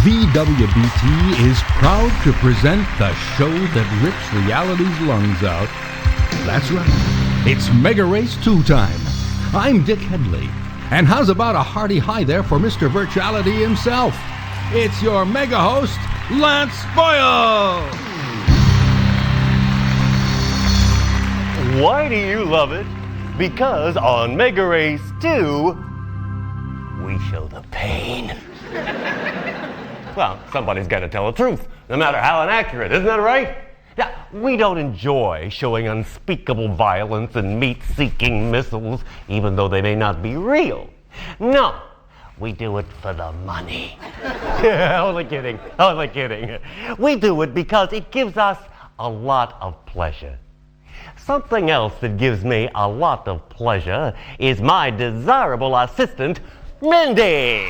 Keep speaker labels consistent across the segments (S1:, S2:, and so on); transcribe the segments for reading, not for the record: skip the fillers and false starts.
S1: VWBT is proud to present the show that rips reality's lungs out. That's right, it's MegaRace 2 time. I'm Dick Headley, and how's about a hearty hi there for Mr. Virtuality himself? It's your mega host, Lance Boyle!
S2: Why do you love it? Because on MegaRace 2, we show the pain. Well, somebody's got to tell the truth, no matter how inaccurate, isn't that right? Now, we don't enjoy showing unspeakable violence and meat-seeking missiles, even though they may not be real. No, we do it for the money. Only kidding, only kidding. We do it because it gives us a lot of pleasure. Something else that gives me a lot of pleasure is my desirable assistant, Mindy.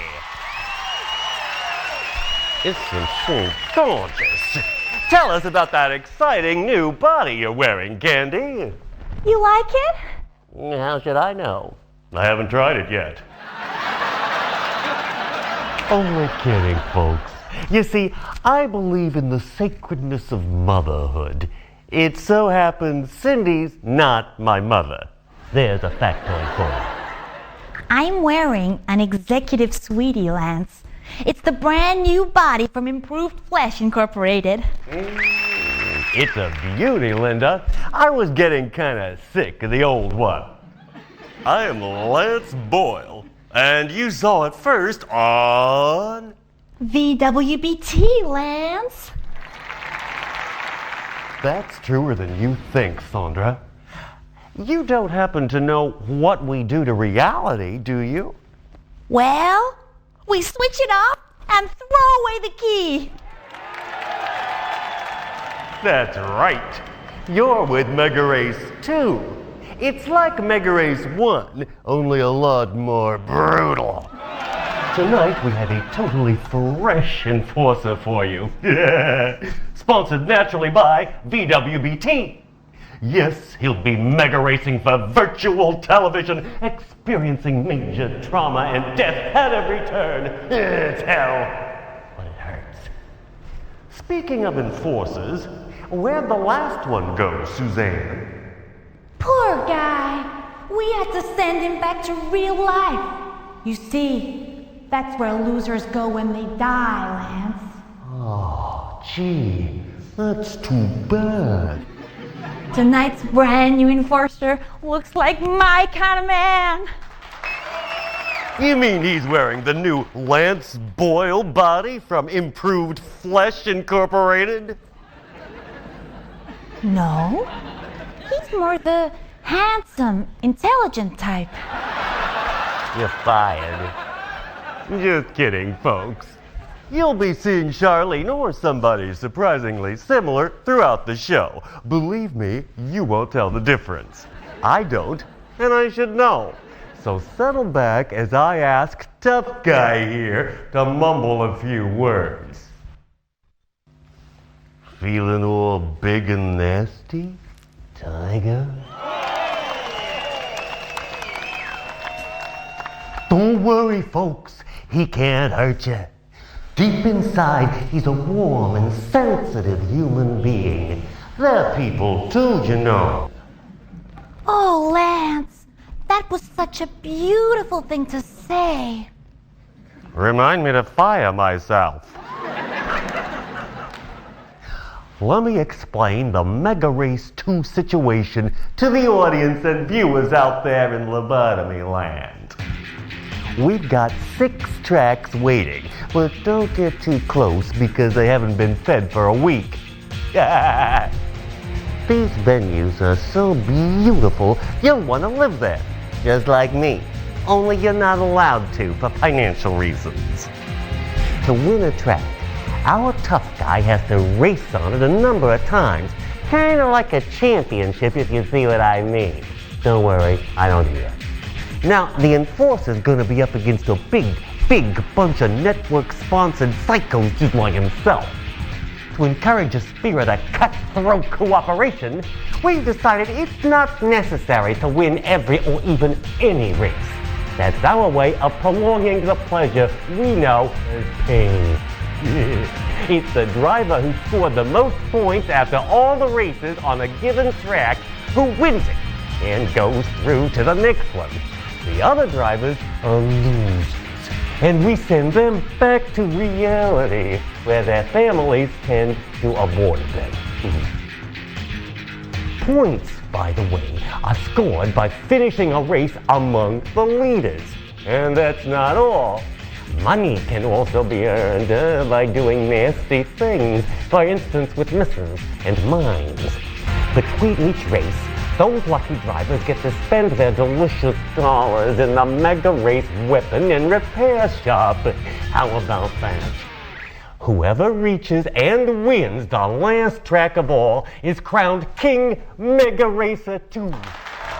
S2: Isn't she gorgeous? Tell us about that exciting new body you're wearing, Candy.
S3: You like it?
S2: How should I know? I haven't tried it yet. Only kidding, folks. You see, I believe in the sacredness of motherhood. It so happens Cindy's not my mother. There's a factoid for you.
S3: I'm wearing an executive sweetie, Lance. It's the brand new body from Improved Flesh Incorporated.
S2: It's a beauty, Linda. I was getting kind of sick of the old one. I am Lance Boyle, and you saw it first on...
S3: VWBT, Lance.
S2: That's truer than you think, Sandra. You don't happen to know what we do to reality, do you?
S3: Well, we switch it off and throw away the key.
S2: That's right. You're with MegaRace 2. It's like MegaRace 1, only a lot more brutal. Tonight we have a totally fresh enforcer for you. Sponsored naturally by VWBT. Yes, he'll be mega racing for virtual television, experiencing major trauma and death at every turn. It's hell, but it hurts. Speaking of enforcers, where'd the last one go, Suzanne?
S3: Poor guy. We had to send him back to real life. You see, that's where losers go when they die, Lance.
S2: Oh, gee, that's too bad.
S3: Tonight's brand new enforcer looks like my kind of man.
S2: You mean he's wearing the new Lance Boyle body from Improved Flesh Incorporated?
S3: No, he's more the handsome, intelligent type.
S2: You're fired. Just kidding, folks. You'll be seeing Charlene or somebody surprisingly similar throughout the show. Believe me, you won't tell the difference. I don't, and I should know. So settle back as I ask Tough Guy here to mumble a few words. Feeling all big and nasty, Tiger? Don't worry, folks. He can't hurt you. Deep inside, he's a warm and sensitive human being. They're people too, you know.
S3: Oh, Lance, that was such a beautiful thing to say.
S2: Remind me to fire myself. Let me explain the MegaRace 2 situation to the audience and viewers out there in lobotomy land. We've got 6 tracks waiting, but don't get too close because they haven't been fed for a week. These venues are so beautiful, you'll want to live there, just like me. Only you're not allowed to for financial reasons. To win a track, our tough guy has to race on it a number of times, kind of like a championship if you see what I mean. Don't worry, I don't either. Now, the enforcer's gonna be up against a big bunch of network-sponsored psychos just like himself. To encourage a spirit of cutthroat cooperation, we've decided it's not necessary to win every or even any race. That's our way of prolonging the pleasure we know as pain. It's the driver who scored the most points after all the races on a given track who wins it and goes through to the next one. The other drivers are losers, and we send them back to reality, where their families tend to avoid them. Points, by the way, are scored by finishing a race among the leaders. And that's not all. Money can also be earned by doing nasty things, for instance with missiles and mines. Between each race, those lucky drivers get to spend their delicious dollars in the MegaRace weapon and repair shop. How about that? Whoever reaches and wins the last track of all is crowned King MegaRacer 2.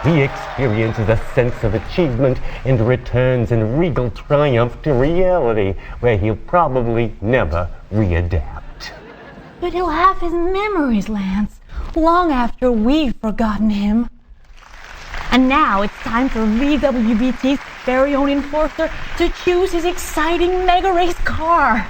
S2: He experiences a sense of achievement and returns in regal triumph to reality, where he'll probably never readapt.
S3: But he'll have his memories, Lance, long after we've forgotten him. And now it's time for VWBT's very own enforcer to choose his exciting MegaRace car.